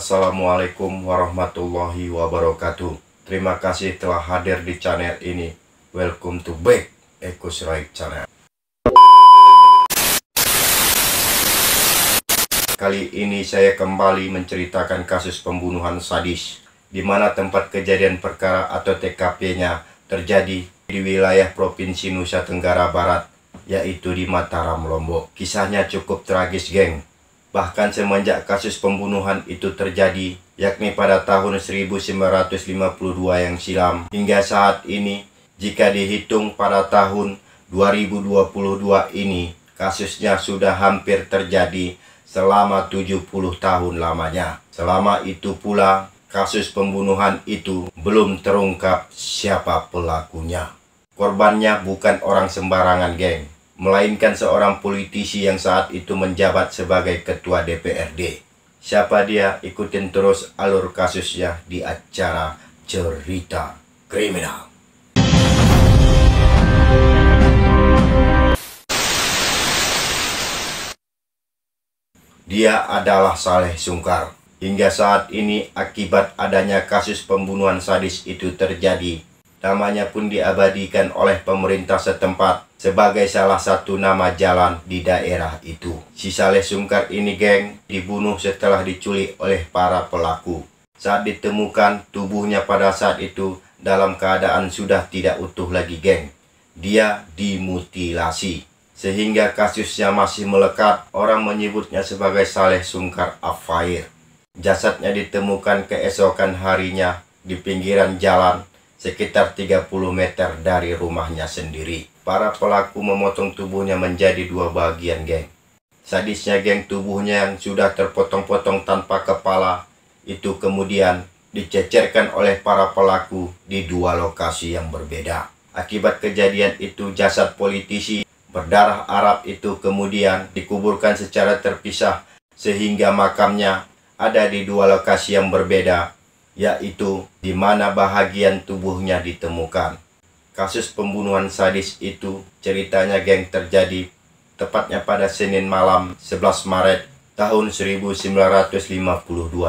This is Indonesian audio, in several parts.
Assalamualaikum warahmatullahi wabarakatuh. Terima kasih telah hadir di channel ini. Welcome to back Ekus Raik Channel. Kali ini saya kembali menceritakan kasus pembunuhan sadis, di mana tempat kejadian perkara atau TKP-nya terjadi di wilayah Provinsi Nusa Tenggara Barat, yaitu di Mataram, Lombok. Kisahnya cukup tragis, geng. Bahkan semenjak kasus pembunuhan itu terjadi, yakni pada tahun 1952 yang silam, hingga saat ini, jika dihitung pada tahun 2022 ini, kasusnya sudah hampir terjadi selama 70 tahun lamanya. Selama itu pula, kasus pembunuhan itu belum terungkap siapa pelakunya. Korbannya bukan orang sembarangan, geng, melainkan seorang politisi yang saat itu menjabat sebagai ketua DPRD. Siapa dia? Ikutin terus alur kasusnya di acara Cerita Kriminal. Dia adalah Saleh Sungkar. Hingga saat ini, akibat adanya kasus pembunuhan sadis itu terjadi, namanya pun diabadikan oleh pemerintah setempat sebagai salah satu nama jalan di daerah itu. Si Saleh Sungkar ini, geng, dibunuh setelah diculik oleh para pelaku. Saat ditemukan, tubuhnya pada saat itu dalam keadaan sudah tidak utuh lagi, geng. Dia dimutilasi, sehingga kasusnya masih melekat. Orang menyebutnya sebagai Saleh Sungkar Affair. Jasadnya ditemukan keesokan harinya di pinggiran jalan sekitar 30 meter dari rumahnya sendiri. Para pelaku memotong tubuhnya menjadi dua bagian, geng. Sadisnya, geng, tubuhnya yang sudah terpotong-potong tanpa kepala itu kemudian dicecerkan oleh para pelaku di dua lokasi yang berbeda. Akibat kejadian itu, jasad politisi berdarah Arab itu kemudian dikuburkan secara terpisah, sehingga makamnya ada di dua lokasi yang berbeda, yaitu di mana bahagian tubuhnya ditemukan. Kasus pembunuhan sadis itu ceritanya, geng, terjadi tepatnya pada Senin malam 11 Maret tahun 1952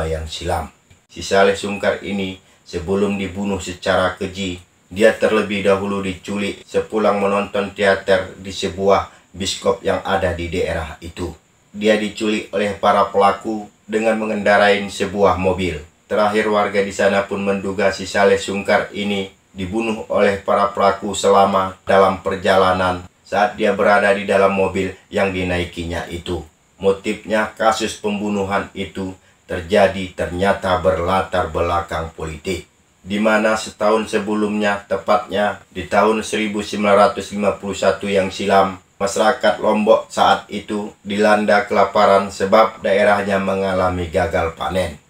yang silam. Si Saleh Sungkar ini sebelum dibunuh secara keji, dia terlebih dahulu diculik sepulang menonton teater di sebuah bioskop yang ada di daerah itu. Dia diculik oleh para pelaku dengan mengendarai sebuah mobil. Terakhir, warga di sana pun menduga si Saleh Sungkar ini dibunuh oleh para pelaku selama dalam perjalanan saat dia berada di dalam mobil yang dinaikinya itu. Motifnya, kasus pembunuhan itu terjadi ternyata berlatar belakang politik, di mana setahun sebelumnya, tepatnya di tahun 1951 yang silam, masyarakat Lombok saat itu dilanda kelaparan sebab daerahnya mengalami gagal panen.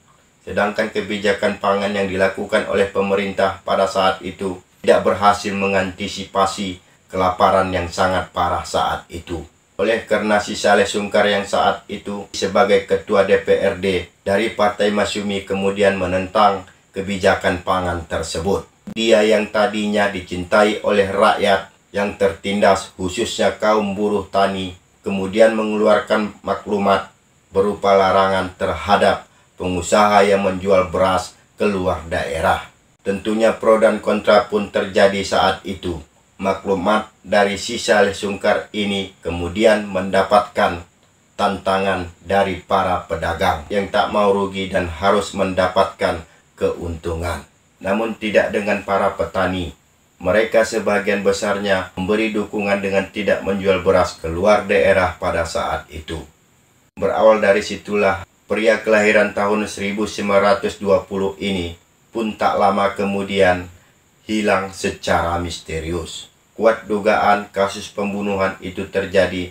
Sedangkan kebijakan pangan yang dilakukan oleh pemerintah pada saat itu tidak berhasil mengantisipasi kelaparan yang sangat parah saat itu. Oleh karena si Saleh Sungkar yang saat itu sebagai ketua DPRD dari Partai Masyumi kemudian menentang kebijakan pangan tersebut. Dia yang tadinya dicintai oleh rakyat yang tertindas, khususnya kaum buruh tani, kemudian mengeluarkan maklumat berupa larangan terhadap pengusaha yang menjual beras keluar daerah. Tentunya pro dan kontra pun terjadi saat itu. Maklumat dari si Saleh Sungkar ini kemudian mendapatkan tantangan dari para pedagang yang tak mau rugi dan harus mendapatkan keuntungan. Namun tidak dengan para petani. Mereka sebagian besarnya memberi dukungan dengan tidak menjual beras keluar daerah pada saat itu. Berawal dari situlah, pria kelahiran tahun 1920 ini pun tak lama kemudian hilang secara misterius. Kuat dugaan kasus pembunuhan itu terjadi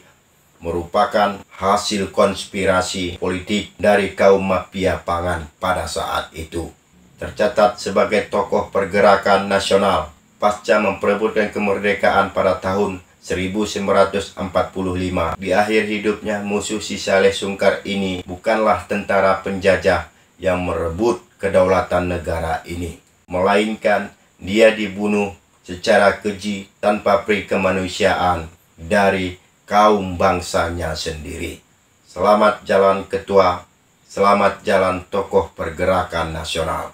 merupakan hasil konspirasi politik dari kaum mafia pangan pada saat itu. Tercatat sebagai tokoh pergerakan nasional pasca memperebutkan kemerdekaan pada tahun 1945. Di akhir hidupnya, musuh si Saleh Sungkar ini bukanlah tentara penjajah yang merebut kedaulatan negara ini, melainkan dia dibunuh secara keji tanpa peri kemanusiaan dari kaum bangsanya sendiri. Selamat jalan ketua Selamat jalan tokoh pergerakan nasional.